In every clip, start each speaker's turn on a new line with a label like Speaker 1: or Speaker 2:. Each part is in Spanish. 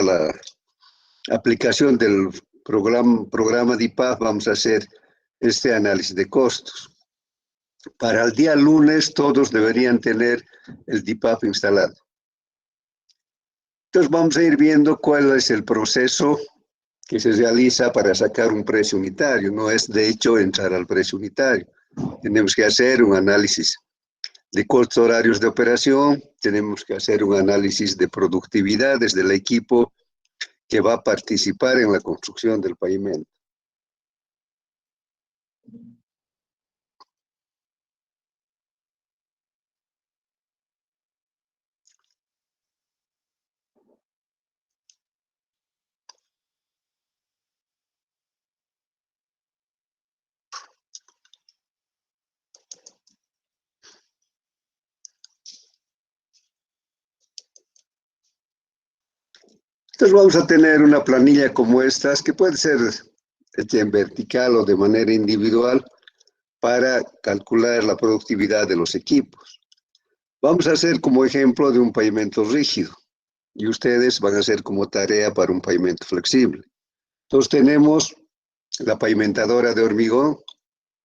Speaker 1: la aplicación del programa DIPAF, vamos a hacer este análisis de costos. Para el día lunes todos deberían tener el DIPAF instalado. Entonces vamos a ir viendo cuál es el proceso que se realiza para sacar un precio unitario. No es de hecho entrar al precio unitario. Tenemos que hacer un análisis de costos horarios de operación, tenemos que hacer un análisis de productividades del equipo que va a participar en la construcción del pavimento. Entonces vamos a tener una planilla como estas, que puede ser hecha en vertical o de manera individual, para calcular la productividad de los equipos. Vamos a hacer como ejemplo de un pavimento rígido, y ustedes van a hacer como tarea para un pavimento flexible. Entonces tenemos la pavimentadora de hormigón,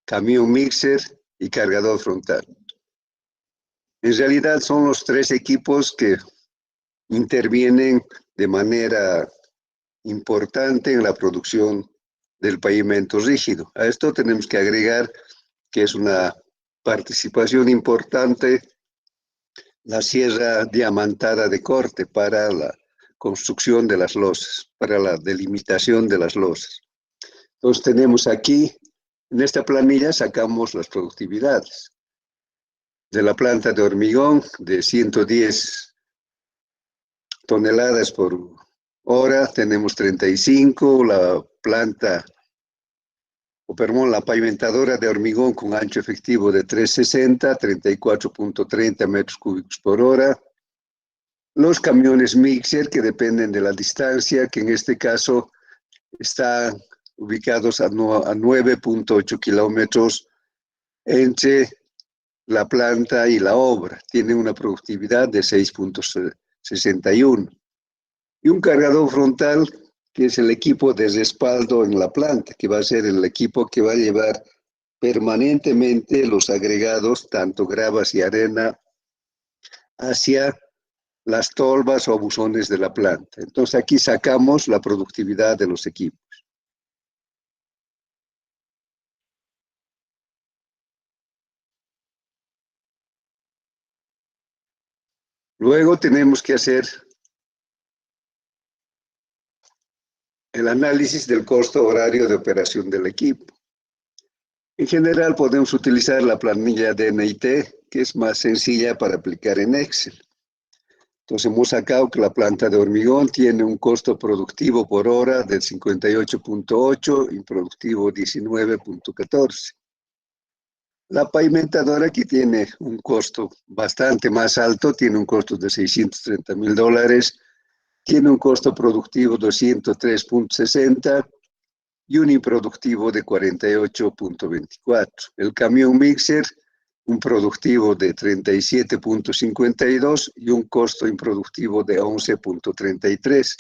Speaker 1: camión mixer y cargador frontal. En realidad son los tres equipos que intervienen de manera importante en la producción del pavimento rígido. A esto tenemos que agregar que es una participación importante la sierra diamantada de corte para la construcción de las losas, para la delimitación de las losas. Entonces tenemos aquí, en esta planilla sacamos las productividades de la planta de hormigón de 110 toneladas por hora, tenemos 35, la planta, la pavimentadora de hormigón con ancho efectivo de 360, 34.30 metros cúbicos por hora, los camiones mixer que dependen de la distancia, que en este caso están ubicados a 9.8 kilómetros entre la planta y la obra, tiene una productividad de 6.61. Y un cargador frontal, que es el equipo de respaldo en la planta, que va a ser el equipo que va a llevar permanentemente los agregados, tanto gravas y arena, hacia las tolvas o buzones de la planta. Entonces aquí sacamos la productividad de los equipos. Luego tenemos que hacer el análisis del costo horario de operación del equipo. En general podemos utilizar la planilla de NIT, que es más sencilla para aplicar en Excel. Entonces hemos sacado que la planta de hormigón tiene un costo productivo por hora del 58.8 y productivo 19.14. La pavimentadora aquí tiene un costo bastante más alto, tiene un costo de $630,000, tiene un costo productivo 203.60 y un improductivo de 48.24. El camión mixer, un productivo de 37.52 y un costo improductivo de 11.33.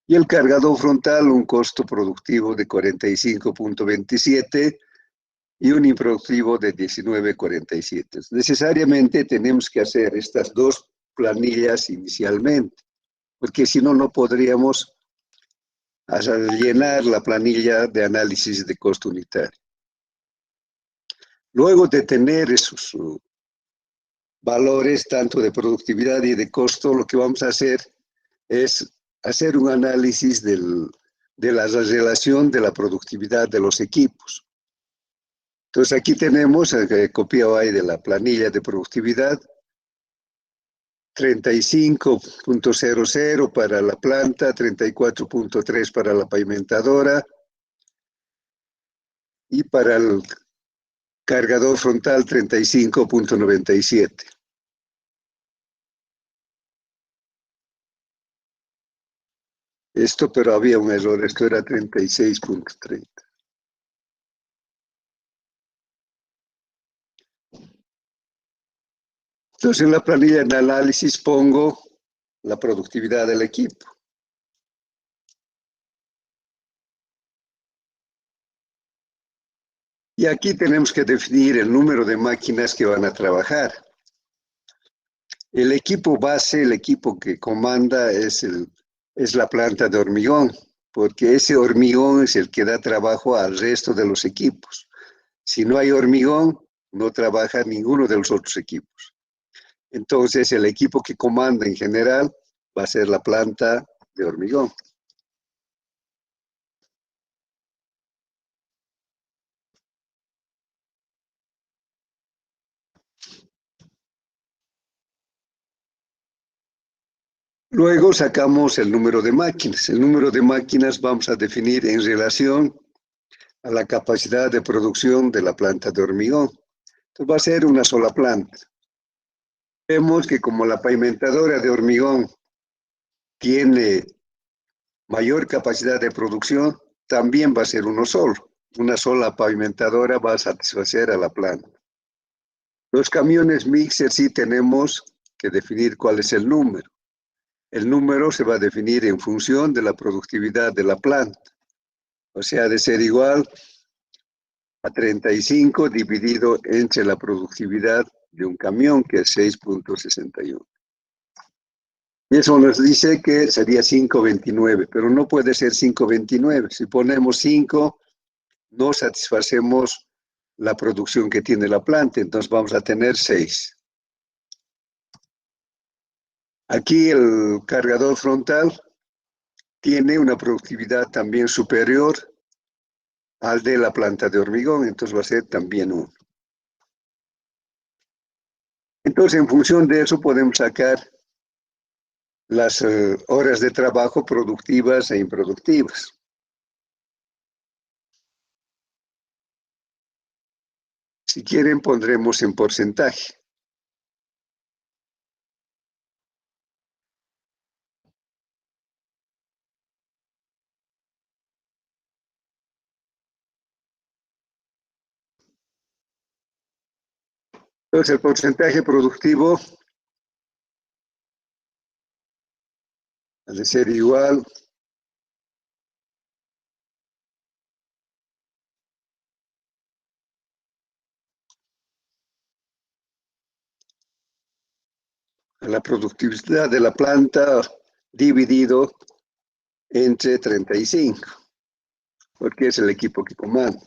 Speaker 1: Y el cargador frontal, un costo productivo de 45.27 y un improductivo de 19.47. Necesariamente tenemos que hacer estas dos planillas inicialmente, porque si no, no podríamos llenar la planilla de análisis de costo unitario. Luego de tener esos valores tanto de productividad y de costo, lo que vamos a hacer es hacer un análisis de la relación de la productividad de los equipos. Entonces aquí tenemos, copiado ahí de la planilla de productividad, 35.00 para la planta, 34.3 para la pavimentadora y para el cargador frontal 35.97. Esto, pero había un error, esto era 36.30. Entonces en la planilla de análisis pongo la productividad del equipo. Y aquí tenemos que definir el número de máquinas que van a trabajar. El equipo base, el equipo que comanda es la planta de hormigón, porque ese hormigón es el que da trabajo al resto de los equipos. Si no hay hormigón, no trabaja ninguno de los otros equipos. Entonces, el equipo que comanda en general va a ser la planta de hormigón. Luego sacamos el número de máquinas. El número de máquinas vamos a definir en relación a la capacidad de producción de la planta de hormigón. Entonces va a ser una sola planta. Vemos que como la pavimentadora de hormigón tiene mayor capacidad de producción, también va a ser uno solo. Una sola pavimentadora va a satisfacer a la planta. Los camiones mixer sí tenemos que definir cuál es el número. El número se va a definir en función de la productividad de la planta. O sea, de ser igual a 35 dividido entre la productividad de un camión, que es 6.61. Y eso nos dice que sería 5.29, pero no puede ser 5.29. Si ponemos 5, no satisfacemos la producción que tiene la planta, entonces vamos a tener 6. Aquí el cargador frontal tiene una productividad también superior al de la planta de hormigón, entonces va a ser también 1. Entonces, en función de eso podemos sacar las horas de trabajo productivas e improductivas. Si quieren, pondremos en porcentaje. Entonces, el porcentaje productivo ha de ser igual a la productividad de la planta dividido entre 35, porque es el equipo que comanda.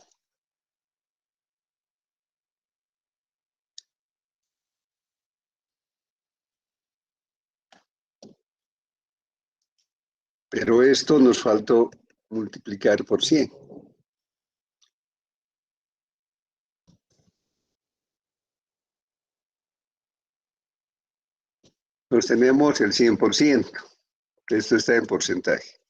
Speaker 1: Pero esto nos faltó multiplicar por 100. Entonces tenemos el 100%. Esto está en porcentaje.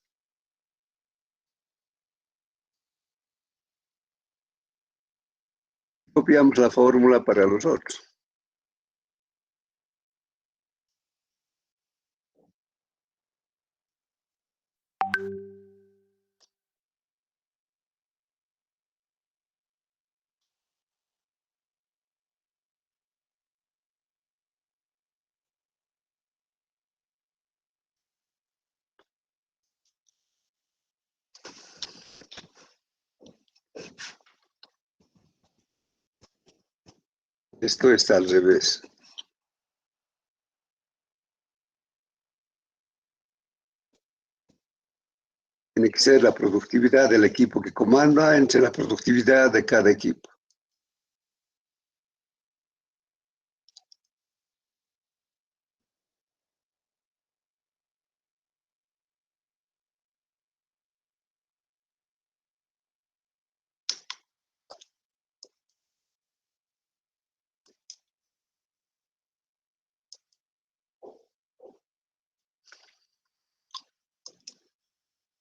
Speaker 1: Copiamos la fórmula para los otros. Esto está al revés. Tiene que ser la productividad del equipo que comanda entre la productividad de cada equipo.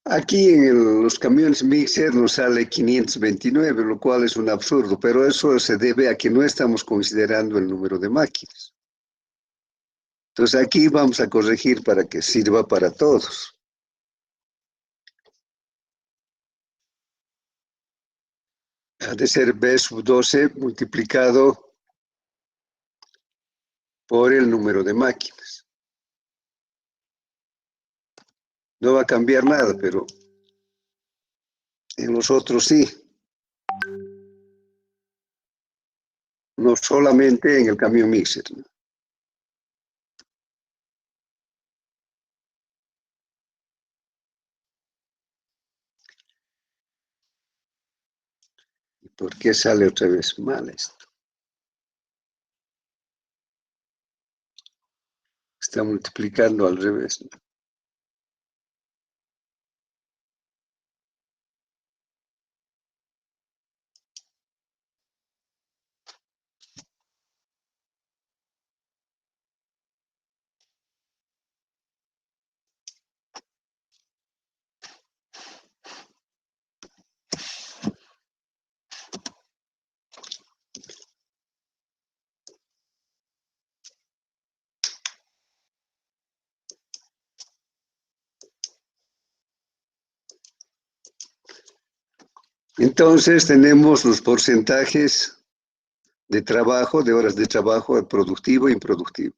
Speaker 1: Aquí en los camiones mixer nos sale 529, lo cual es un absurdo, pero eso se debe a que no estamos considerando el número de máquinas. Entonces aquí vamos a corregir para que sirva para todos. Ha de ser B sub 12 multiplicado por el número de máquinas. No va a cambiar nada, pero en los otros sí. no solamente en el camión mixer, ¿no? ¿Y por qué sale otra vez mal esto? Está multiplicando al revés, ¿no? Entonces tenemos los porcentajes de trabajo, de horas de trabajo productivo e improductivo.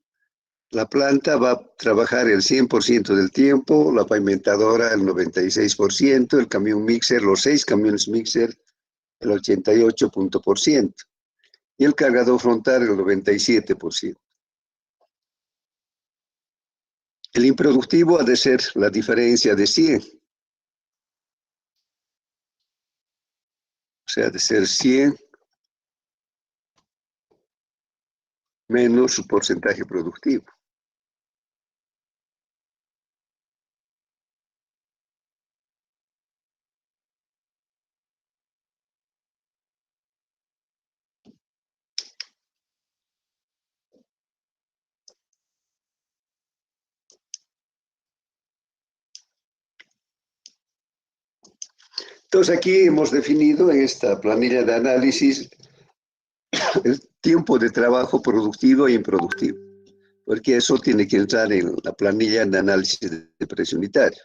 Speaker 1: La planta va a trabajar el 100% del tiempo, la pavimentadora el 96%, el camión mixer, los 6 camiones mixer el 88% y el cargador frontal el 97%. El improductivo ha de ser la diferencia de 100, o sea, de ser 100 menos su porcentaje productivo. Entonces aquí hemos definido en esta planilla de análisis el tiempo de trabajo productivo e improductivo, porque eso tiene que entrar en la planilla de análisis de precio unitario.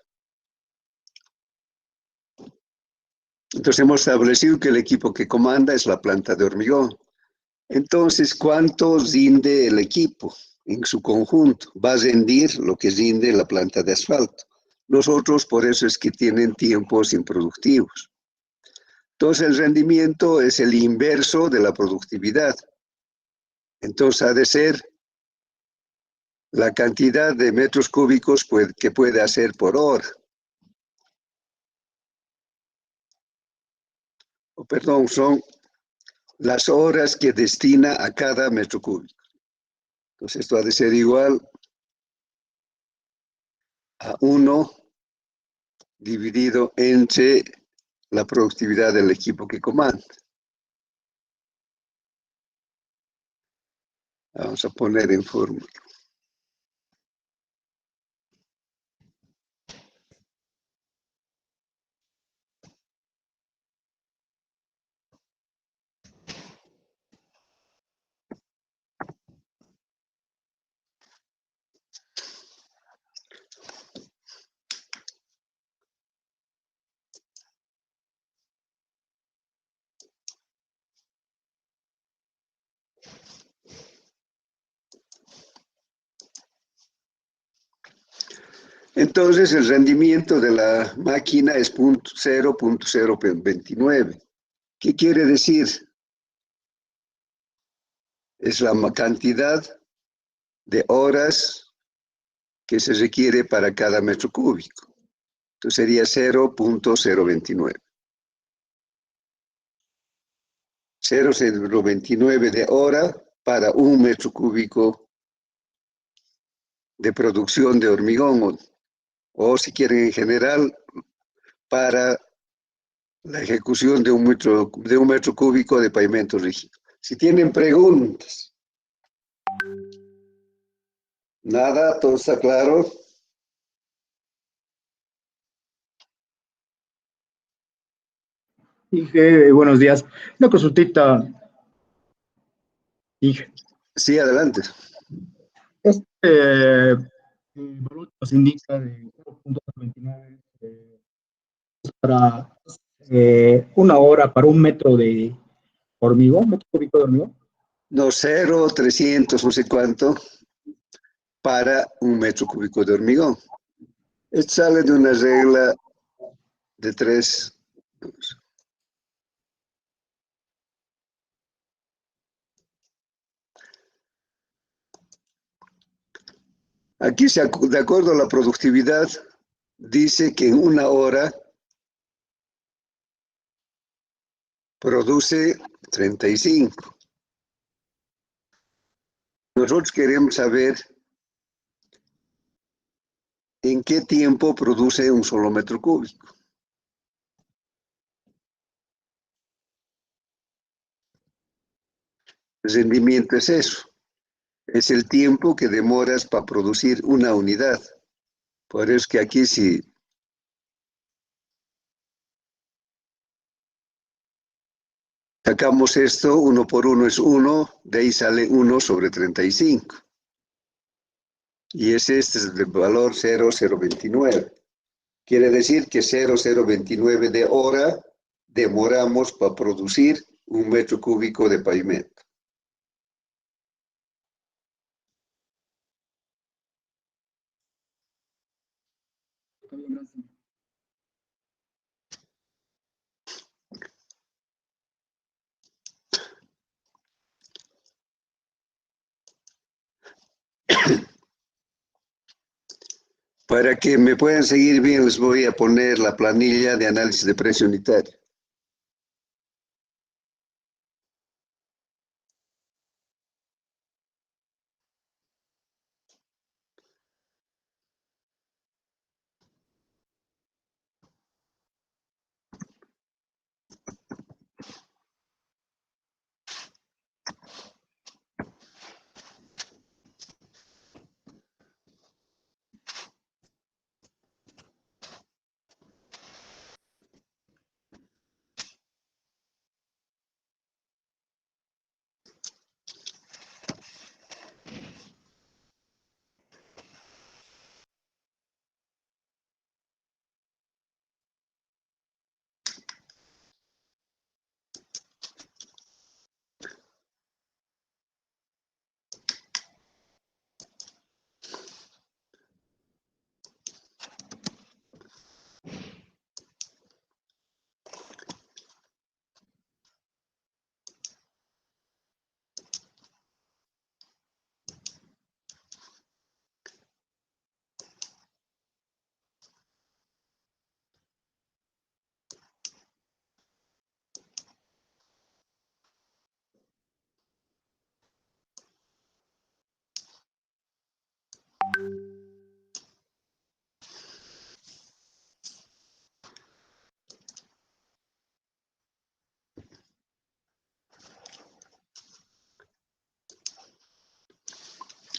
Speaker 1: Entonces hemos establecido que el equipo que comanda es la planta de hormigón. Entonces, ¿cuánto rinde el equipo en su conjunto? Va a rendir lo que rinde la planta de asfalto. Los otros, por eso es que tienen tiempos improductivos. Entonces, el rendimiento es el inverso de la productividad. Entonces, ha de ser la cantidad de metros cúbicos que puede hacer por hora. O, perdón, son las horas que destina a cada metro cúbico. Entonces, esto ha de ser igual a 1 dividido entre la productividad del equipo que comanda. Vamos a poner en fórmula. Entonces, el rendimiento de la máquina es 0.029. ¿Qué quiere decir? Es la cantidad de horas que se requiere para cada metro cúbico. Entonces sería 0.029. 0.029 de hora para un metro cúbico de producción de hormigón, o si quieren en general, para la ejecución de un metro cúbico de pavimento rígido. Si tienen preguntas. Nada, todo está claro.
Speaker 2: Inge, buenos días. Una consultita, Inge.
Speaker 1: Sí, adelante.
Speaker 2: Valor que nos indica de 0.29 para 1 hora para un metro de hormigón, metro cúbico de hormigón.
Speaker 1: No, 0.300, no sé cuánto, para un metro cúbico de hormigón. Esto sale de una regla de 3. Aquí, de acuerdo a la productividad, dice que en una hora produce 35. Nosotros queremos saber en qué tiempo produce un solo metro cúbico. El rendimiento es eso. Es el tiempo que demoras para producir una unidad. Por eso que aquí si sacamos esto, 1 por 1 es 1, de ahí sale 1 sobre 35. Y este es el valor 0,029. Quiere decir que 0,029 de hora demoramos para producir un metro cúbico de pavimento. Para que me puedan seguir bien, les voy a poner la planilla de análisis de precio unitario.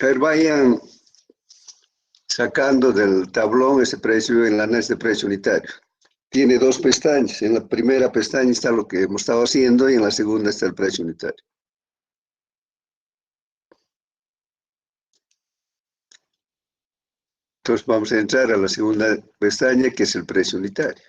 Speaker 1: A ver, vayan sacando del tablón ese precio en la análisis de precio unitario. Tiene dos pestañas. En la primera pestaña está lo que hemos estado haciendo y en la segunda está el precio unitario. Entonces vamos a entrar a la segunda pestaña, que es el precio unitario.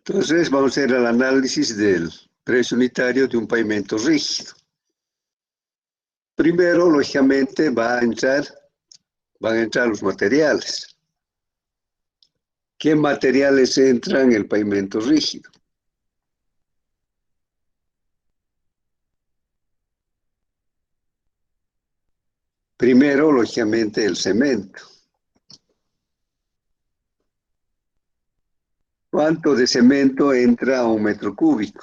Speaker 1: Entonces vamos a ir al análisis del precio unitario de un pavimento rígido. Primero, lógicamente, van a entrar los materiales. ¿Qué materiales entran en el pavimento rígido? Primero, lógicamente, el cemento. ¿Cuánto de cemento entra a un metro cúbico?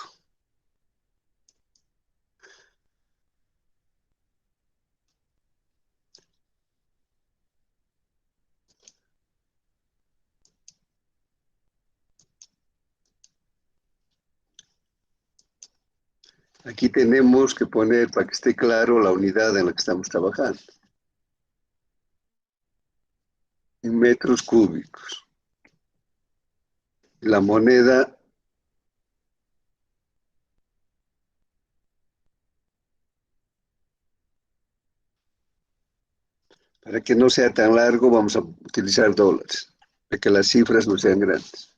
Speaker 1: Aquí tenemos que poner, para que esté claro, la unidad en la que estamos trabajando. En metros cúbicos. La moneda para que no sea tan largo, vamos a utilizar dólares, para que las cifras no sean grandes.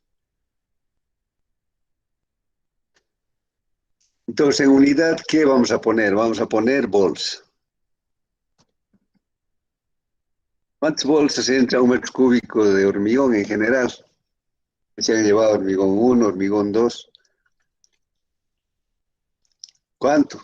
Speaker 1: Entonces, en unidad, ¿qué vamos a poner? Vamos a poner bolsa. ¿Cuántas bolsas entra un metro cúbico de hormigón en general? Se han llevado hormigón 1, hormigón 2. ¿Cuánto?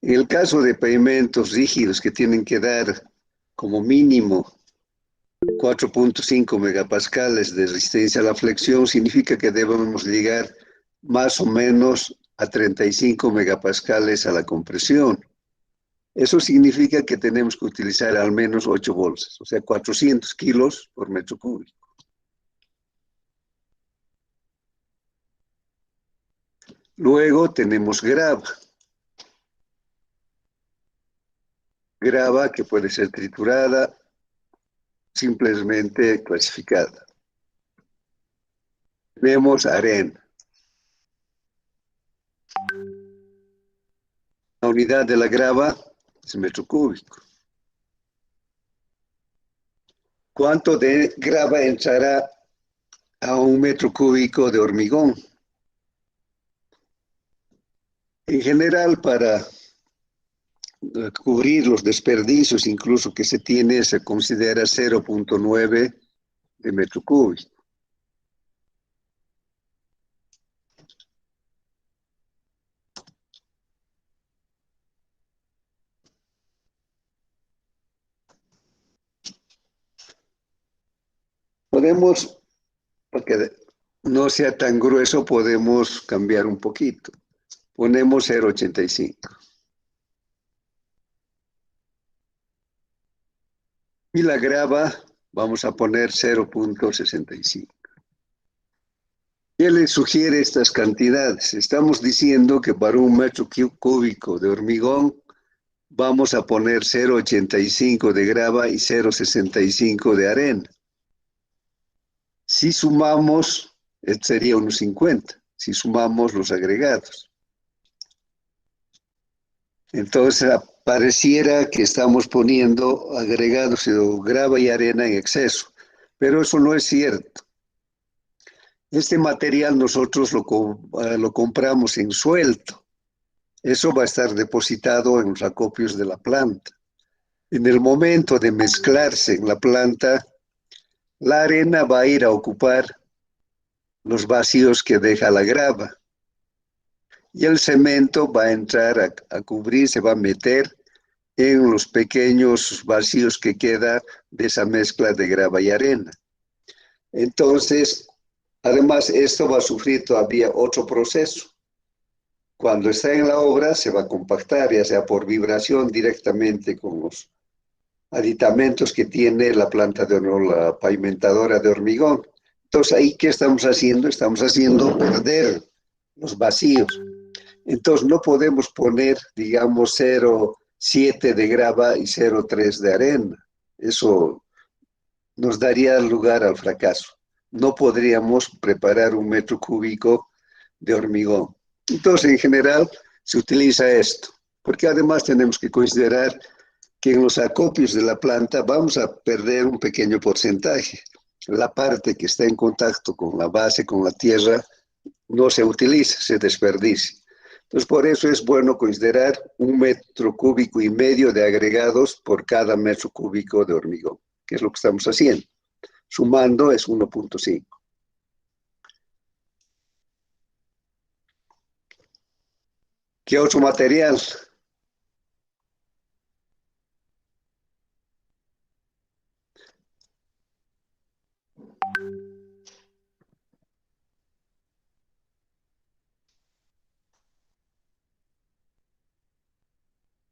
Speaker 1: En el caso de pavimentos rígidos que tienen que dar como mínimo 4.5 megapascales de resistencia a la flexión, significa que debemos llegar más o menos a 35 megapascales a la compresión. Eso significa que tenemos que utilizar al menos 8 bolsas, o sea, 400 kilos por metro cúbico. Luego tenemos grava. Grava que puede ser triturada, simplemente clasificada. Tenemos arena. La unidad de la grava es metro cúbico. ¿Cuánto de grava entrará a un metro cúbico de hormigón? En general, para cubrir los desperdicios incluso que se tiene, se considera 0.9 de metro cúbico. Podemos, para que no sea tan grueso, podemos cambiar un poquito. Ponemos 0.85. Y la grava vamos a poner 0.65. ¿Qué le sugiere estas cantidades? Estamos diciendo que para un metro cúbico de hormigón vamos a poner 0.85 de grava y 0.65 de arena. Si sumamos, sería unos 50, si sumamos los agregados. Entonces, pareciera que estamos poniendo agregados de grava y arena en exceso, pero eso no es cierto. Este material nosotros lo compramos en suelto. Eso va a estar depositado en los acopios de la planta. En el momento de mezclarse en la planta, la arena va a ir a ocupar los vacíos que deja la grava. Y el cemento va a entrar a cubrir, se va a meter en los pequeños vacíos que queda de esa mezcla de grava y arena. Entonces, además, esto va a sufrir todavía otro proceso. Cuando está en la obra, se va a compactar, ya sea por vibración directamente con los aditamentos que tiene la planta de hormigón, la pavimentadora de hormigón. Entonces, ahí, ¿qué estamos haciendo? Estamos haciendo perder los vacíos. Entonces, no podemos poner, digamos, 0.7 de grava y 0.3 de arena. Eso nos daría lugar al fracaso. No podríamos preparar un metro cúbico de hormigón. Entonces, en general, se utiliza esto, porque además tenemos que considerar que en los acopios de la planta vamos a perder un pequeño porcentaje. La parte que está en contacto con la base, con la tierra, no se utiliza, se desperdicia. Entonces, por eso es bueno considerar 1,5 metros de agregados por cada metro cúbico de hormigón, que es lo que estamos haciendo. Sumando es 1.5. ¿Qué otro material?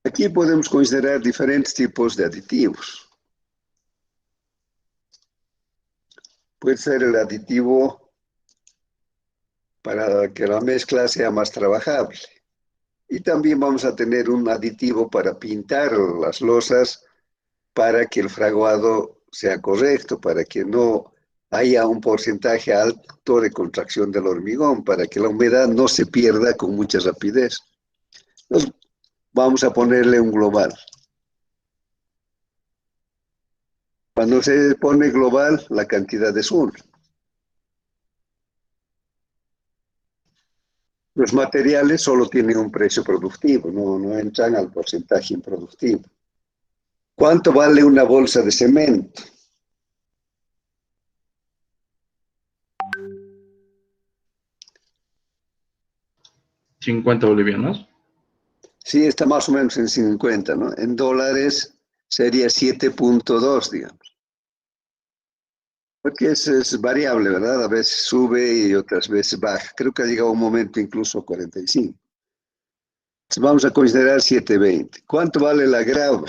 Speaker 1: Aquí podemos considerar diferentes tipos de aditivos. Puede ser el aditivo para que la mezcla sea más trabajable. Y también vamos a tener un aditivo para pintar las losas para que el fraguado sea correcto, para que no haya un porcentaje alto de contracción del hormigón, para que la humedad no se pierda con mucha rapidez. Entonces, vamos a ponerle un global. Cuando se pone global, la cantidad es 1. Los materiales solo tienen un precio productivo, no entran al porcentaje improductivo. ¿Cuánto vale una bolsa de cemento?
Speaker 3: $50.
Speaker 1: Sí, está más o menos en 50, ¿no? En dólares sería 7.2, digamos. Porque es variable, ¿verdad? A veces sube y otras veces baja. Creo que ha llegado un momento incluso a 45. Entonces vamos a considerar 7.20. ¿Cuánto vale la grava?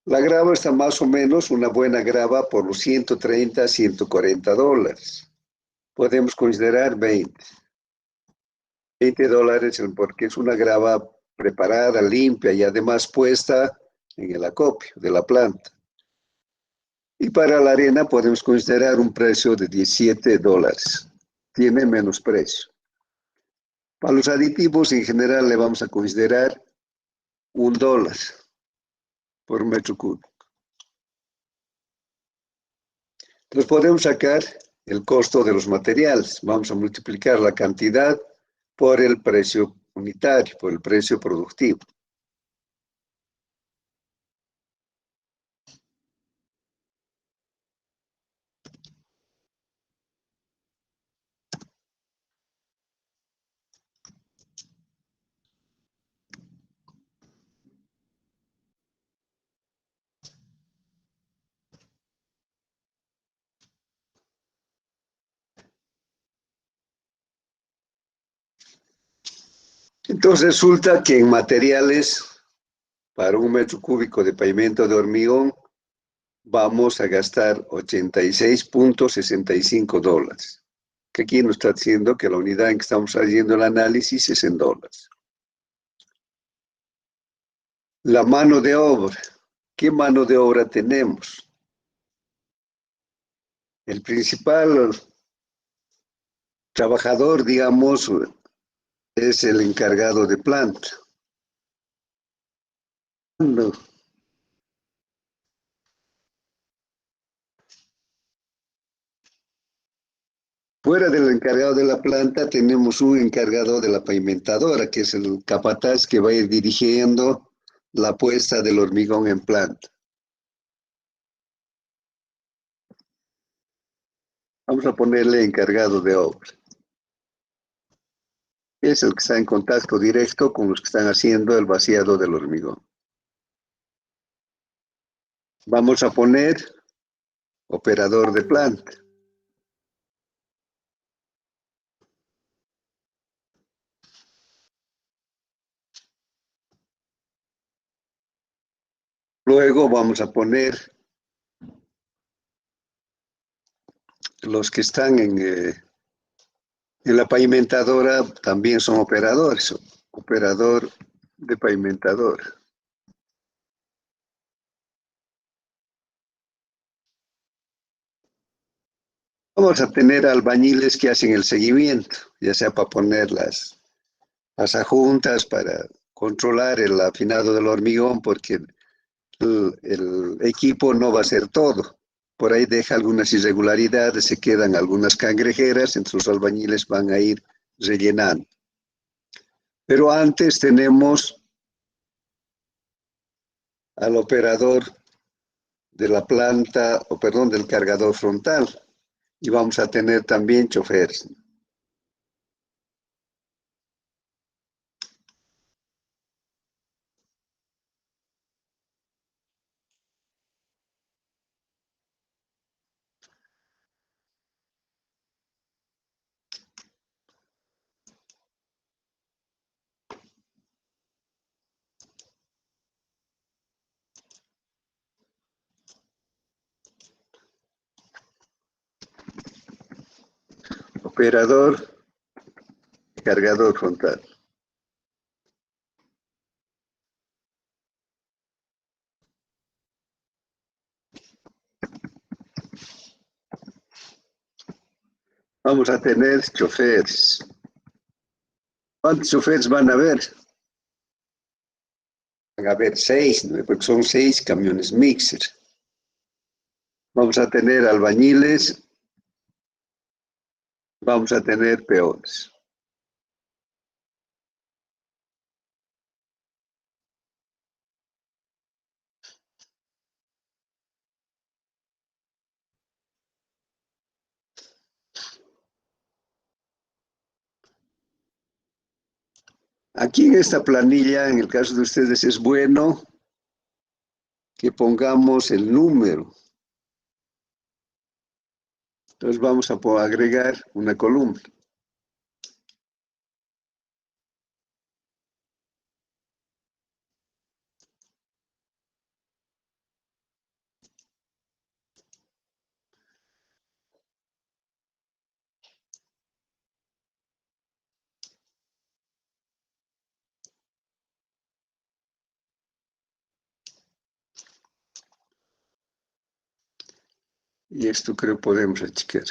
Speaker 1: La grava está más o menos, una buena grava, por los 130 a 140 dólares. Podemos considerar 20. $20 porque es una grava preparada, limpia y además puesta en el acopio de la planta. Y para la arena podemos considerar un precio de $17. Tiene menos precio. Para los aditivos en general le vamos a considerar $1 por metro cúbico. Entonces podemos sacar el costo de los materiales. Vamos a multiplicar la cantidad por el precio unitario, por el precio productivo. Entonces resulta que en materiales, para un metro cúbico de pavimento de hormigón, vamos a gastar $86.65. Que aquí nos está diciendo que la unidad en que estamos haciendo el análisis es en dólares. La mano de obra. ¿Qué mano de obra tenemos? El principal trabajador, digamos, es el encargado de planta. Fuera del encargado de la planta tenemos un encargado de la pavimentadora, que es el capataz que va a ir dirigiendo la puesta del hormigón en planta. Vamos a ponerle encargado de obra. Es el que está en contacto directo con los que están haciendo el vaciado del hormigón. Vamos a poner operador de planta. Luego vamos a poner los que están en la pavimentadora, también son operadores. Operador de pavimentadora. Vamos a tener albañiles que hacen el seguimiento, ya sea para poner las ajuntas, para controlar el afinado del hormigón, porque el equipo no va a hacer todo. Por ahí deja algunas irregularidades, se quedan algunas cangrejeras, entonces los albañiles van a ir rellenando. Pero antes tenemos al operador de la planta, o perdón, del cargador frontal, y vamos a tener también choferes. Operador, cargador frontal. Vamos a tener choferes. ¿Cuántos choferes van a haber? Van a haber 6, ¿no? Porque son 6 camiones mixer. Vamos a tener albañiles, vamos a tener peones. Aquí en esta planilla, en el caso de ustedes, es bueno que pongamos el número. Entonces vamos a agregar una columna. Y esto creo podemos achicar.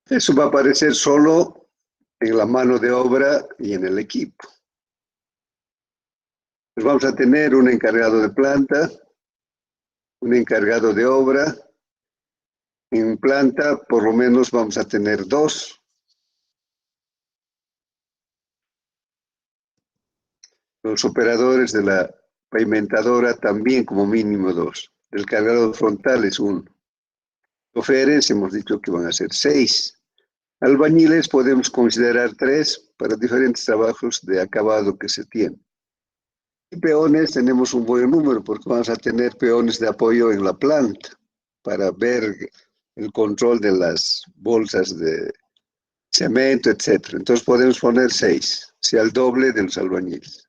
Speaker 1: Eso va a aparecer solo en la mano de obra y en el equipo. Pues vamos a tener un encargado de planta, un encargado de obra. En planta, por lo menos vamos a tener 2. Los operadores de la pavimentadora también como mínimo 2. El cargador frontal es 1. Choferes hemos dicho que van a ser 6. Albañiles podemos considerar 3 para diferentes trabajos de acabado que se tienen. Y peones tenemos un buen número porque vamos a tener peones de apoyo en la planta para ver el control de las bolsas de cemento, etc. Entonces podemos poner 6, sea el doble de los albañiles.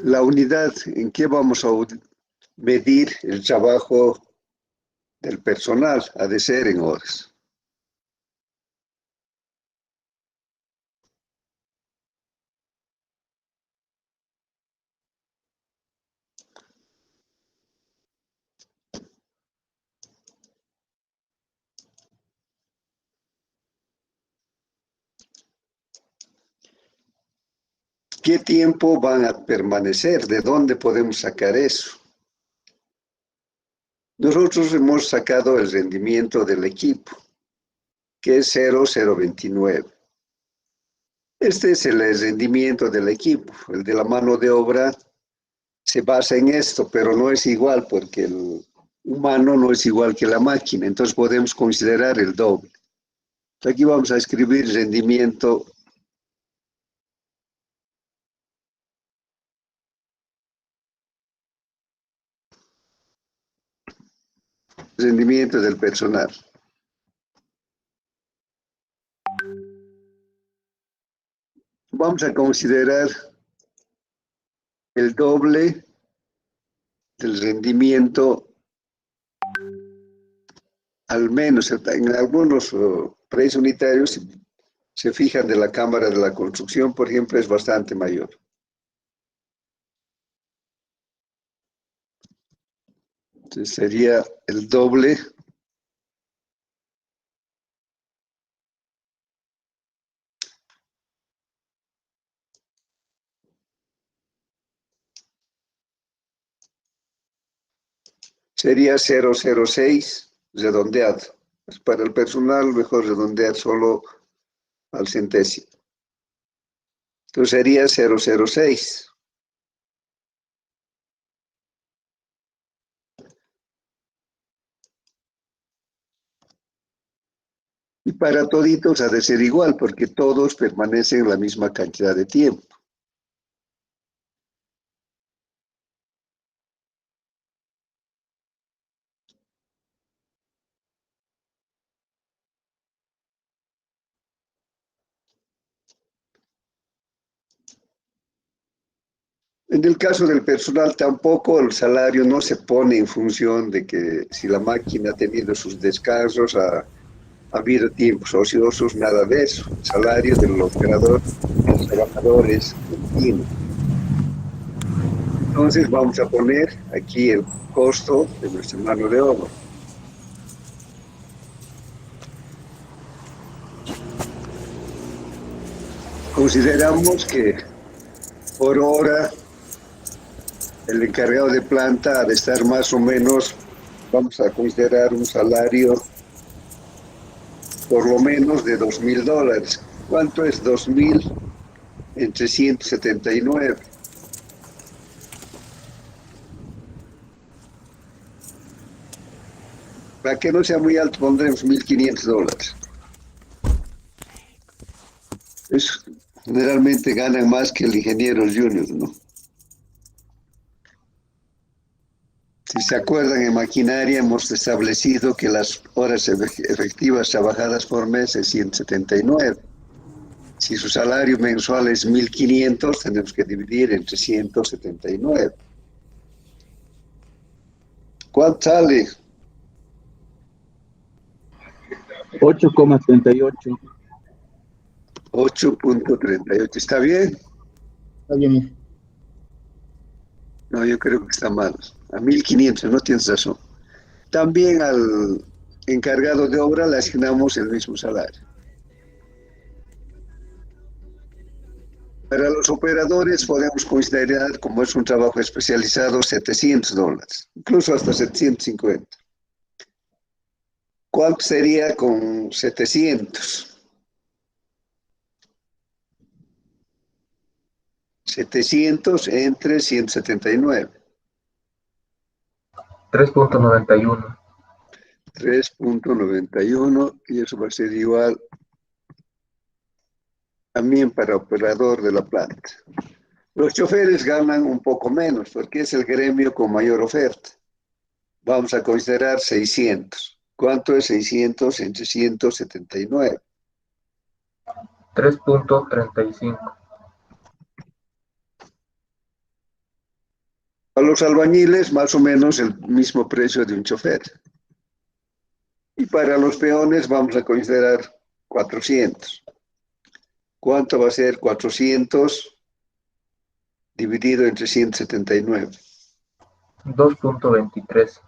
Speaker 1: La unidad en que vamos a medir el trabajo del personal ha de ser en horas. ¿Qué tiempo van a permanecer? ¿De dónde podemos sacar eso? Nosotros hemos sacado el rendimiento del equipo, que es 0,029. Este es el rendimiento del equipo. El de la mano de obra se basa en esto, pero no es igual porque el humano no es igual que la máquina, entonces podemos considerar el doble. Aquí vamos a escribir rendimiento del personal. Vamos a considerar el doble del rendimiento, al menos en algunos precios unitarios, se fijan de la cámara de la construcción, por ejemplo, es bastante mayor. Entonces sería el doble sería 0,06 redondeado. Para el personal, mejor redondear solo al centésimo. Entonces sería 0,06. Y para toditos ha de ser igual, porque todos permanecen la misma cantidad de tiempo. En el caso del personal tampoco, el salario no se pone en función de que si la máquina ha tenido sus descansos, ha habido tiempos ociosos, nada de eso. El salario del operador, del trabajador es continuo. Entonces vamos a poner aquí el costo de nuestra mano de obra. Consideramos que por hora el encargado de planta ha de estar más o menos, vamos a considerar un salario por lo menos de $2,000. ¿Cuánto es 2,000 entre 179? Para que no sea muy alto, pondremos $1,500. Es, generalmente ganan más que el ingeniero junior, ¿no? Si se acuerdan, en maquinaria hemos establecido que las horas efectivas trabajadas por mes es 179. Si su salario mensual es 1,500, tenemos que dividir entre 179. ¿Cuánto sale?
Speaker 2: 8,38.
Speaker 1: 8,38. ¿Está bien?
Speaker 2: Está bien.
Speaker 1: No, yo creo que está mal. A 1,500, no tienes razón. También al encargado de obra le asignamos el mismo salario. Para los operadores podemos considerar, como es un trabajo especializado, $700, incluso hasta 750. ¿Cuánto sería con 700? 700 entre 179.
Speaker 3: 3.91.
Speaker 1: 3,91 y eso va a ser igual también para operador de la planta. Los choferes ganan un poco menos porque es el gremio con mayor oferta. Vamos a considerar 600. ¿Cuánto es 600 entre 179?
Speaker 3: 3.35.
Speaker 1: A los albañiles más o menos el mismo precio de un chofer. Y para los peones vamos a considerar 400. ¿Cuánto va a ser 400 dividido entre 179?
Speaker 3: 2.23.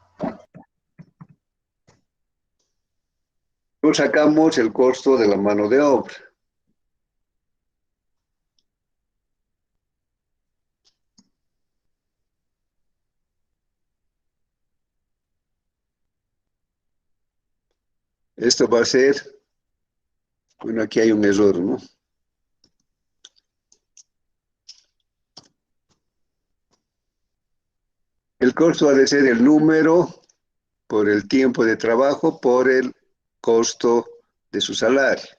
Speaker 1: Luego sacamos el costo de la mano de obra. Esto va a ser, bueno, aquí hay un error, ¿no? El costo ha de ser el número por el tiempo de trabajo por el costo de su salario.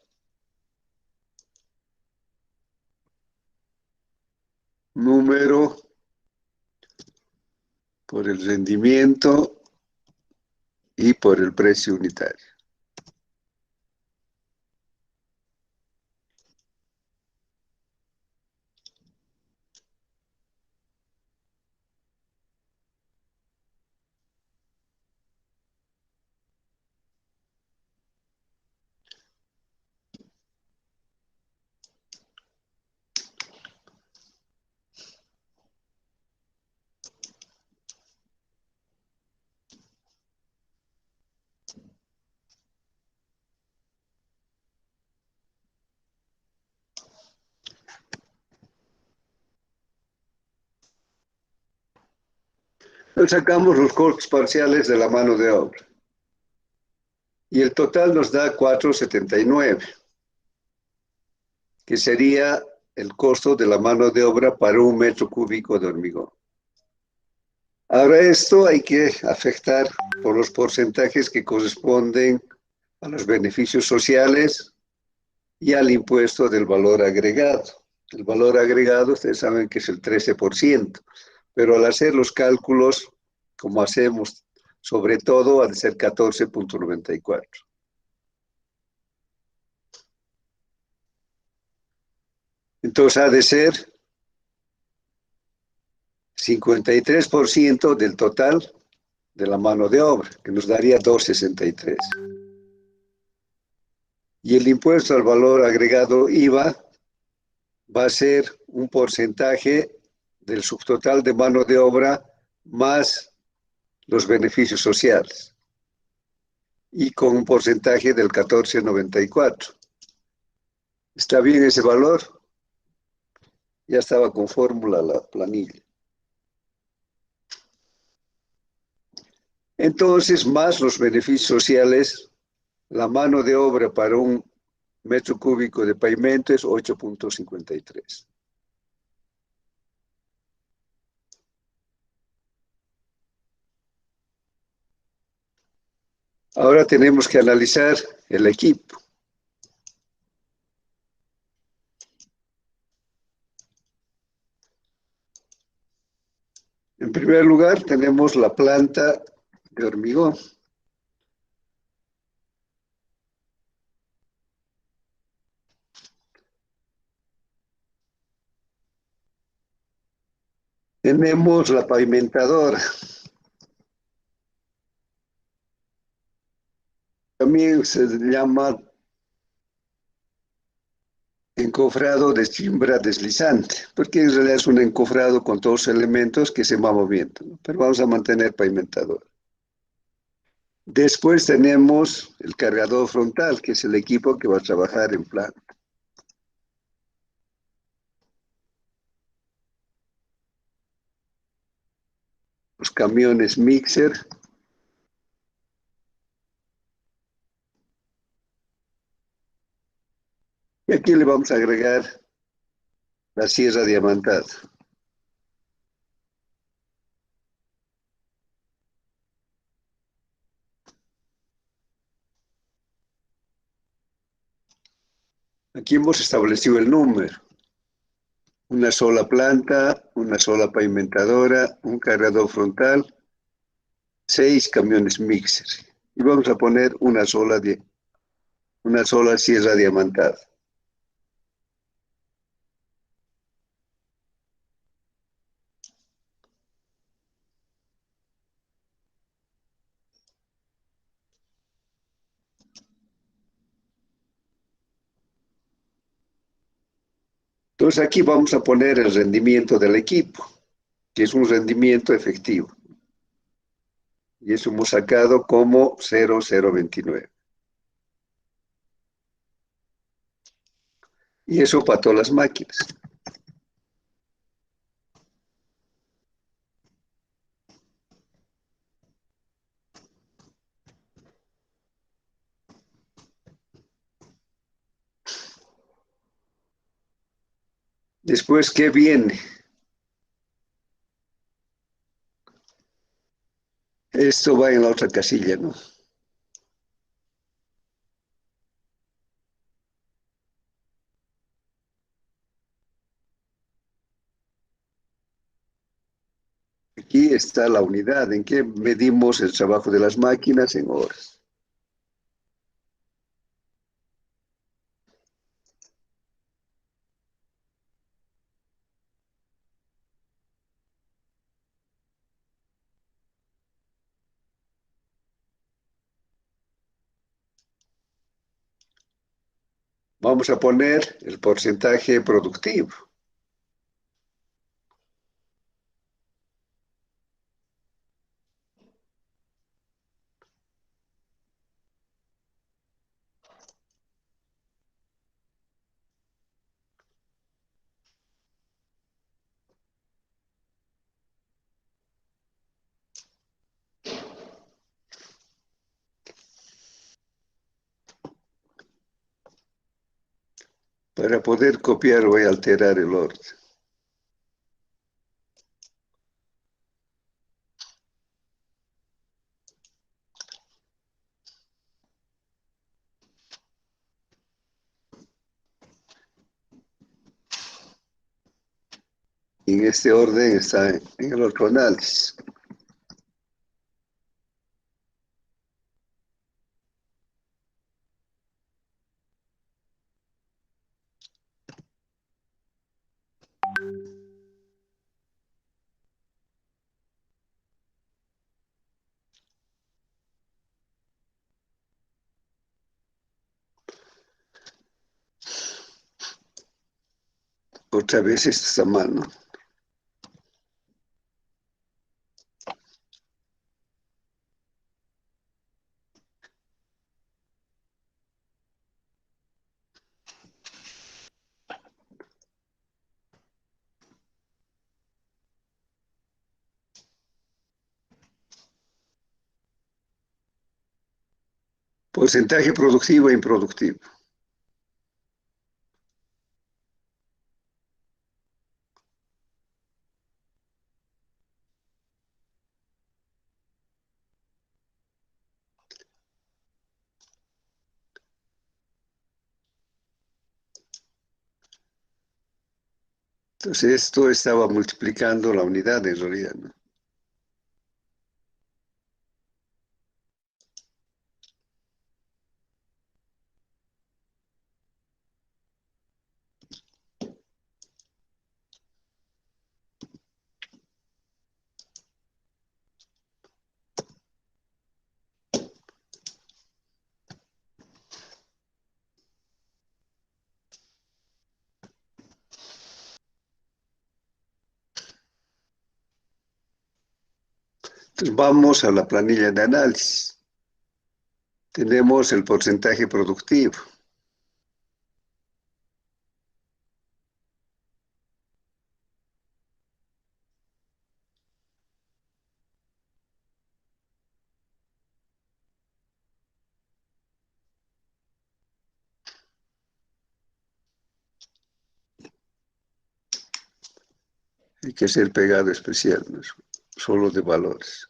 Speaker 1: Número por el rendimiento y por el precio unitario. Entonces sacamos los costos parciales de la mano de obra. Y el total nos da 479, que sería el costo de la mano de obra para un metro cúbico de hormigón. Ahora esto hay que afectar por los porcentajes que corresponden a los beneficios sociales y al impuesto del valor agregado. El valor agregado, ustedes saben que es el 13%, pero al hacer los cálculos, como hacemos sobre todo, ha de ser 14,94. Entonces ha de ser 53% del total de la mano de obra, que nos daría 2,63. Y el impuesto al valor agregado IVA va a ser un porcentaje del subtotal de mano de obra más los beneficios sociales y con un porcentaje del 14,94. ¿Está bien ese valor? Ya estaba con fórmula la planilla. Entonces, más los beneficios sociales, la mano de obra para un metro cúbico de pavimento es 8,53. Ahora tenemos que analizar el equipo. En primer lugar, tenemos la planta de hormigón. Tenemos la pavimentadora. También se llama encofrado de cimbra deslizante, porque en realidad es un encofrado con todos los elementos que se va moviendo, ¿no? Pero vamos a mantener pavimentador. Después tenemos el cargador frontal, que es el equipo que va a trabajar en planta. Los camiones mixer. Y aquí le vamos a agregar la sierra diamantada. Aquí hemos establecido el número. Una sola planta, una sola pavimentadora, un cargador frontal, 6 camiones mixer. Y vamos a poner una sola sierra diamantada. Entonces aquí vamos a poner el rendimiento del equipo, que es un rendimiento efectivo. Y eso hemos sacado como 0,029. Y eso para todas las máquinas. Después, ¿qué viene? Esto va en la otra casilla, ¿no? Aquí está la unidad en que medimos el trabajo de las máquinas en horas. Vamos a poner el porcentaje productivo. Para poder copiar voy a alterar el orden. Y en este orden está en el otro análisis. Otra vez esto está mal, ¿no? Porcentaje productivo e improductivo. Entonces esto estaba multiplicando la unidad en realidad, ¿no? Entonces vamos a la planilla de análisis. Tenemos el porcentaje productivo. Hay que hacer pegado especial, ¿no? Solo de valores.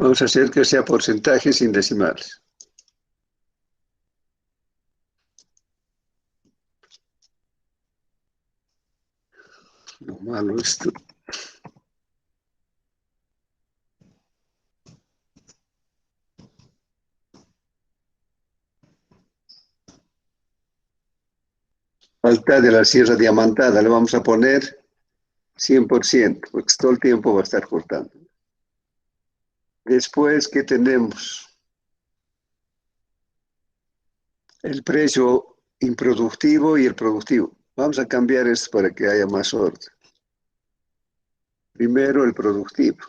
Speaker 1: Vamos a hacer que sea porcentaje sin decimales. Lo malo esto. Falta de la sierra diamantada, le vamos a poner 100%, porque todo el tiempo va a estar cortando. Después, ¿qué tenemos? El precio improductivo y el productivo. Vamos a cambiar esto para que haya más orden. Primero el productivo.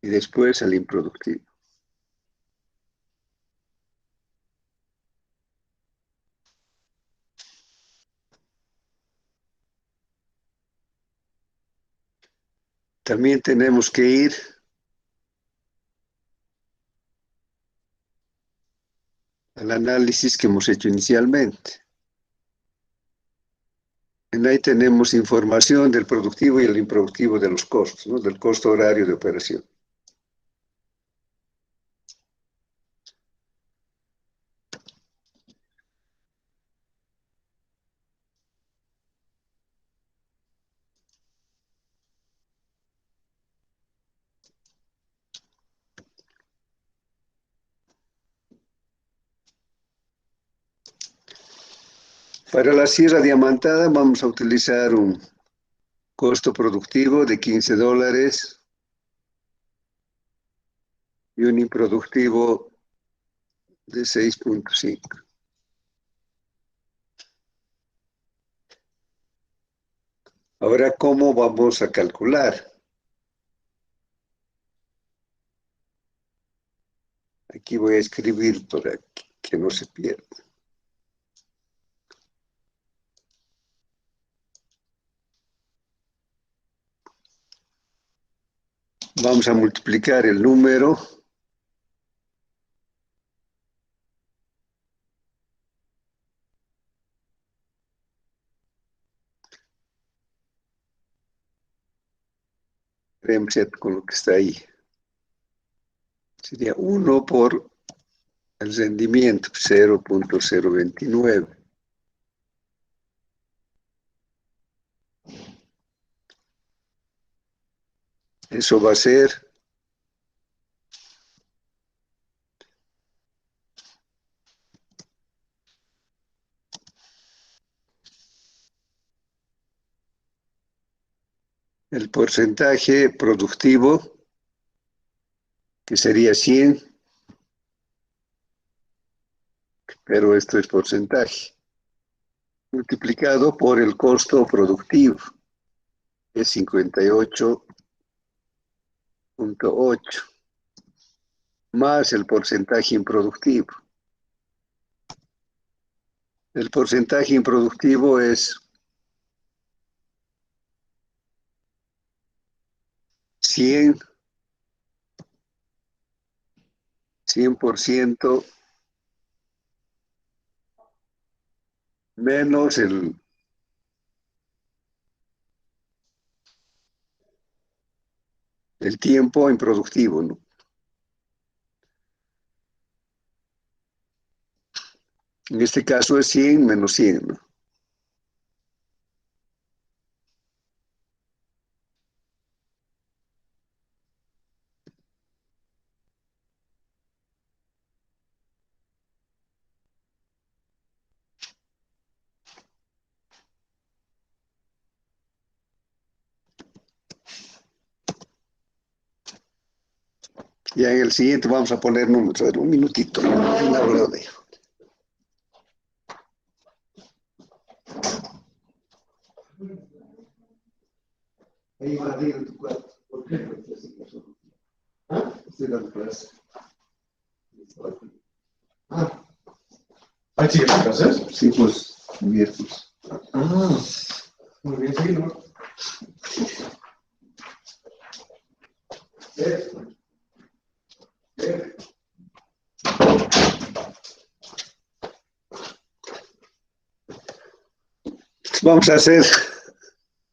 Speaker 1: Y después el improductivo. También tenemos que ir al análisis que hemos hecho inicialmente. En ahí tenemos información del productivo y el improductivo de los costos, ¿no? Del costo horario de operación. Para la sierra diamantada vamos a utilizar un costo productivo de $15 y un improductivo de 6.5. Ahora, ¿cómo vamos a calcular? Aquí voy a escribir para que no se pierda. Vamos a multiplicar el número remset con lo que está ahí. Sería 1 por el rendimiento, 0.029. Eso va a ser el porcentaje productivo, que sería 100, pero esto es porcentaje, multiplicado por el costo productivo, que es 58.8, más el porcentaje improductivo. El porcentaje improductivo es 100% menos el tiempo improductivo, ¿no? En este caso es 100 menos 100, ¿no? Ya en el siguiente vamos a poner números. A ver, un minutito. En la lo dejo. Ahí va a ir en tu cuarto. ¿Por qué? Estoy dando clase. Ah, ¿hay sigues en clases? Sí, pues, miércoles. Ah, muy bien, sí, ¿no? Vamos a hacer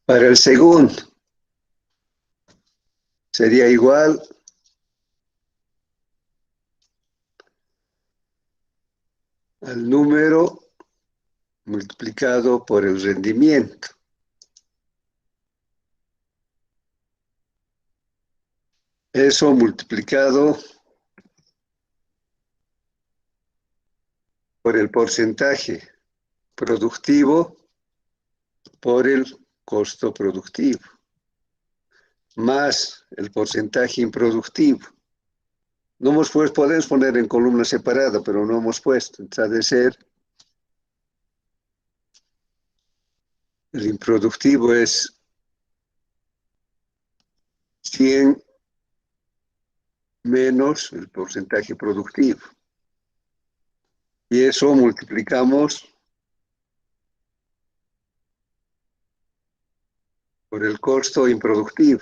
Speaker 1: para el segundo. Sería igual al número multiplicado por el rendimiento. Eso multiplicado por el porcentaje productivo por el costo productivo, más el porcentaje improductivo. No hemos puesto, podemos poner en columna separada, pero no hemos puesto. Entonces ha de ser, el improductivo es 100 menos el porcentaje productivo. Y eso multiplicamos por el costo improductivo.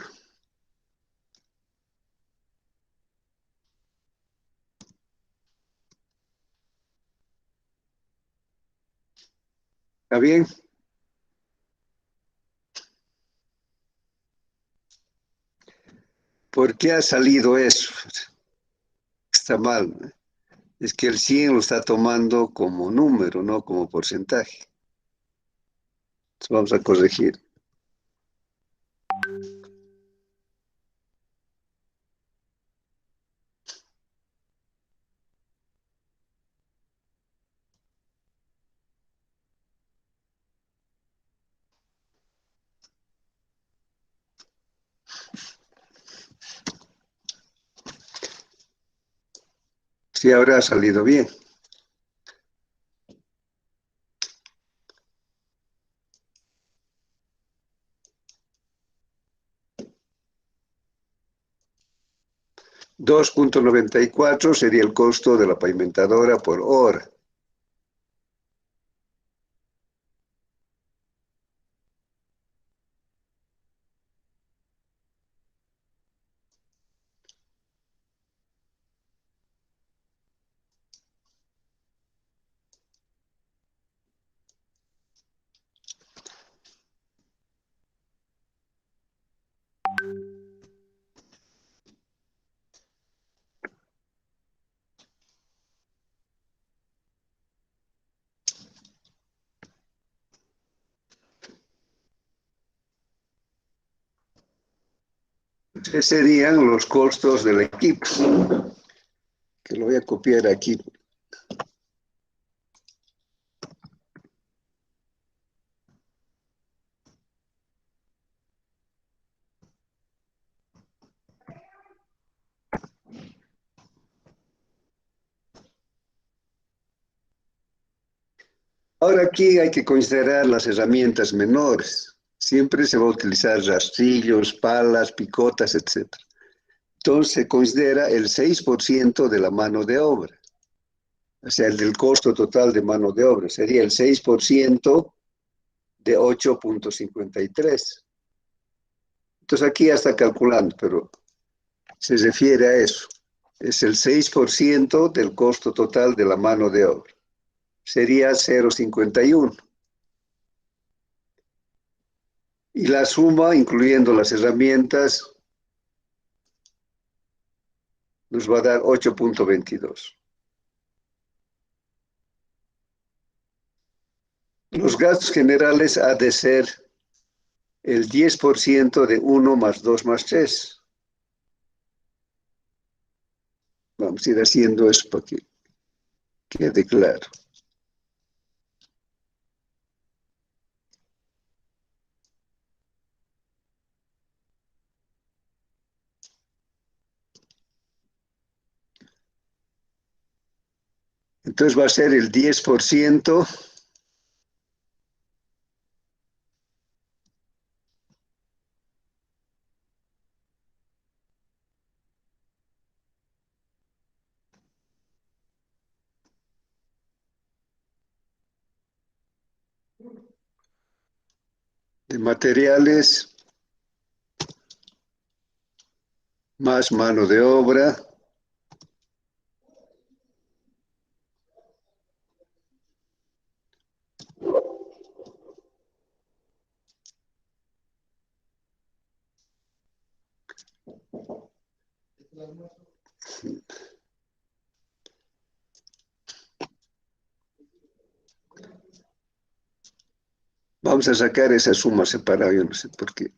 Speaker 1: ¿Está bien? ¿Por qué ha salido eso? Está mal, ¿no? Es que el 100 lo está tomando como número, no como porcentaje. Entonces vamos a corregir. Sí, habrá salido bien. $2.94 sería el costo de la pavimentadora por hora. Esos serían los costos del equipo, que lo voy a copiar aquí. Ahora aquí hay que considerar las herramientas menores. Siempre se va a utilizar rastrillos, palas, picotas, etc. Entonces se considera el 6% de la mano de obra. O sea, el del costo total de mano de obra. Sería el 6% de 8,53. Entonces aquí ya está calculando, pero se refiere a eso. Es el 6% del costo total de la mano de obra. Sería 0,51. Y la suma, incluyendo las herramientas, nos va a dar 8,22. Los gastos generales ha de ser el 10% de 1 más 2 más 3. Vamos a ir haciendo eso para que quede claro. Entonces va a ser el 10% de materiales más mano de obra vamos a sacar esa suma separada, yo no sé por qué.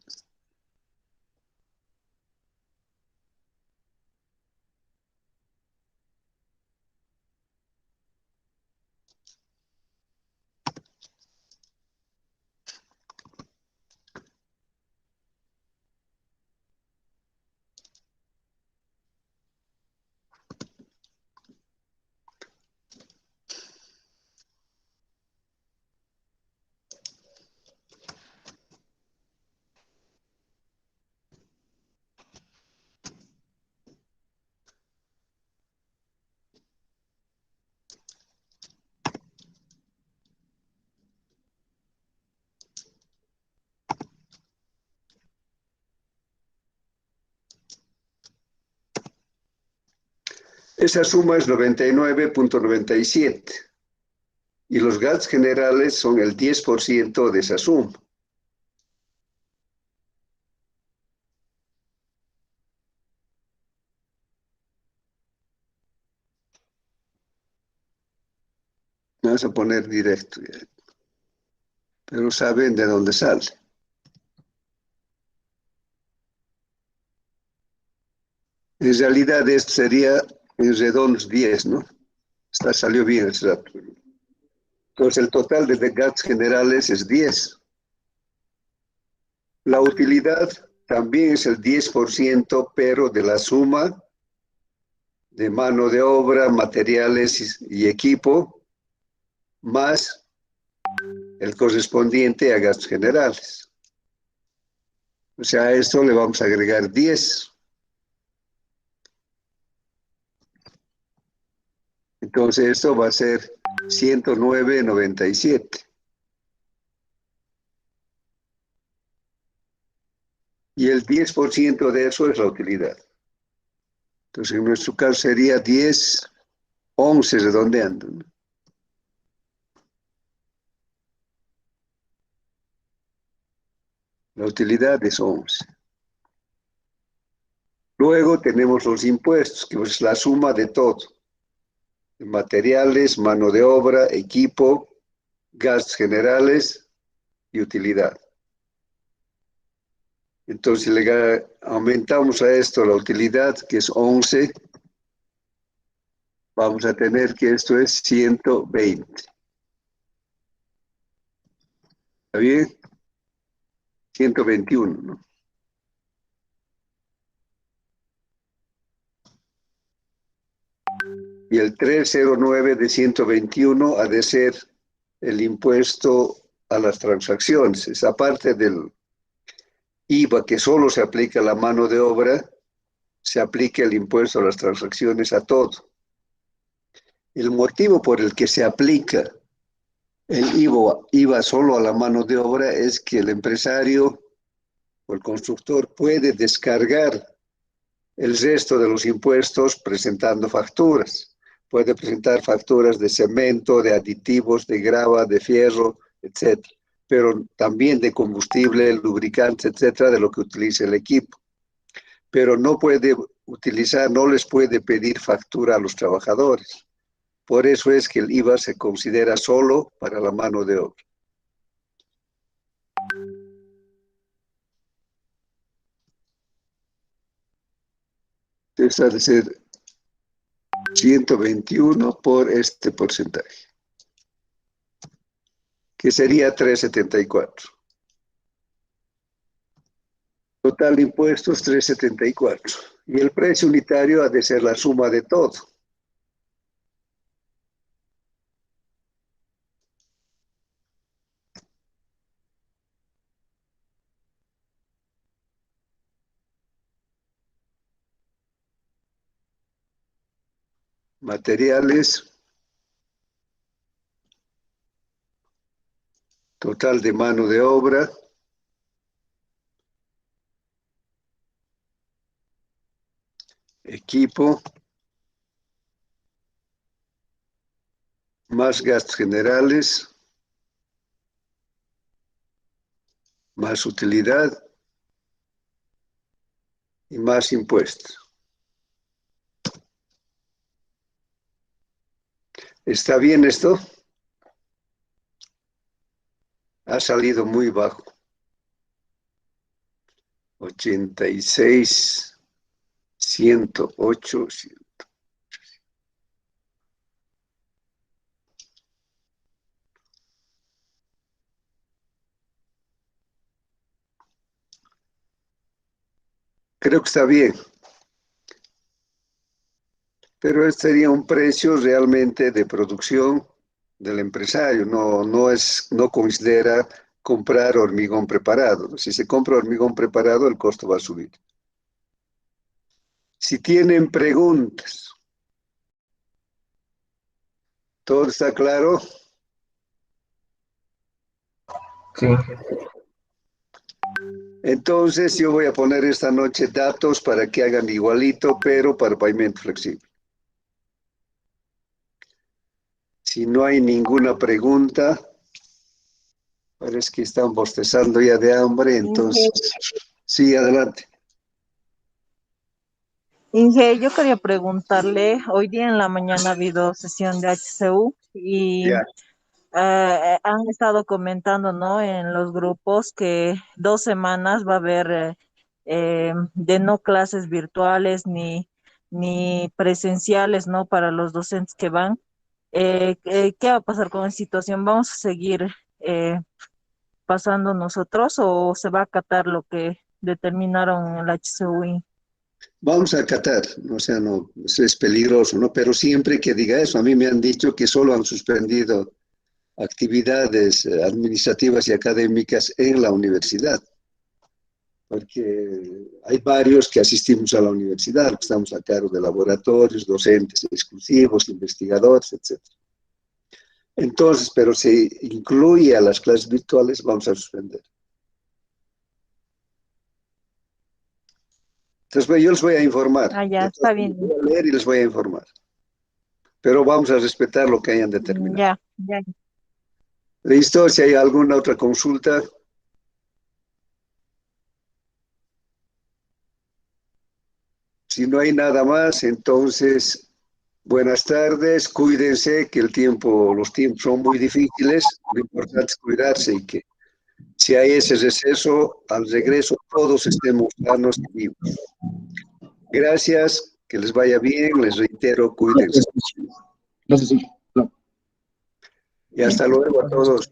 Speaker 1: Esa suma es 99,97 y los gastos generales son el 10% de esa suma. Vamos a poner directo, pero saben de dónde sale. En realidad esto sería en redondos 10, ¿no? Salió bien ese dato. Entonces el total de gastos generales es 10. La utilidad también es el 10%, pero de la suma de mano de obra, materiales y equipo, más el correspondiente a gastos generales. O sea, a esto le vamos a agregar 10. Entonces esto va a ser 109,97. Y el 10% de eso es la utilidad. Entonces en nuestro caso sería 10, 11 redondeando, ¿no? La utilidad es 11. Luego tenemos los impuestos, que es la suma de todo. Materiales, mano de obra, equipo, gastos generales y utilidad. Entonces aumentamos a esto la utilidad, que es 11. Vamos a tener que esto es 120. ¿Está bien? 121, ¿no? Y el 309 de 121 ha de ser el impuesto a las transacciones. Esa parte del IVA que solo se aplica a la mano de obra, se aplica el impuesto a las transacciones a todo. El motivo por el que se aplica el IVA solo a la mano de obra es que el empresario o el constructor puede descargar el resto de los impuestos presentando facturas. Puede presentar facturas de cemento, de aditivos, de grava, de fierro, etc. Pero también de combustible, lubricantes, etcétera, de lo que utilice el equipo. Pero no puede utilizar, no les puede pedir factura a los trabajadores. Por eso es que el IVA se considera solo para la mano de obra. Entonces ha de ser 121 por este porcentaje, que sería 374. Total de impuestos 374. Y el precio unitario ha de ser la suma de todo. Materiales, total de mano de obra, equipo, más gastos generales, más utilidad y más impuestos. ¿Está bien esto? Ha salido muy bajo. 86, 108, 100. Creo que está bien. Pero este sería un precio realmente de producción del empresario. No considera comprar hormigón preparado. Si se compra hormigón preparado, el costo va a subir. Si tienen preguntas, ¿todo está claro?
Speaker 3: Sí.
Speaker 1: Entonces yo voy a poner esta noche datos para que hagan igualito, pero para pavimento flexible. Si no hay ninguna pregunta, parece que están bostezando ya de hambre, entonces, sí, adelante.
Speaker 4: Inge, yo quería preguntarle, hoy día en la mañana ha habido sesión de HCU y
Speaker 1: Ya.
Speaker 4: han estado comentando, ¿no? En los grupos que 2 semanas va a haber de no clases virtuales ni presenciales, ¿no? Para los docentes que van. ¿Qué va a pasar con esa situación? ¿Vamos a seguir eh, pasando nosotros o se va a acatar lo que determinaron en el HCUI?
Speaker 1: Vamos a acatar, o sea, no, es peligroso, ¿no? Pero siempre que diga eso, a mí me han dicho que solo han suspendido actividades administrativas y académicas en la universidad, porque hay varios que asistimos a la universidad, que estamos a cargo de laboratorios, docentes exclusivos, investigadores, etc. Entonces, pero si incluye a las clases virtuales, vamos a suspender. Entonces, yo les voy a informar.
Speaker 4: Ah, ya, está bien.
Speaker 1: Voy a leer y les voy a informar. Pero vamos a respetar lo que hayan determinado.
Speaker 4: Ya, ya.
Speaker 1: ¿Listo? Si hay alguna otra consulta. Si no hay nada más, entonces, buenas tardes, cuídense, que los tiempos son muy difíciles, lo importante es cuidarse y que si hay ese receso, al regreso todos estemos sanos y vivos. Gracias, que les vaya bien, les reitero, cuídense.
Speaker 2: Gracias, sí. No.
Speaker 1: Y hasta luego a todos.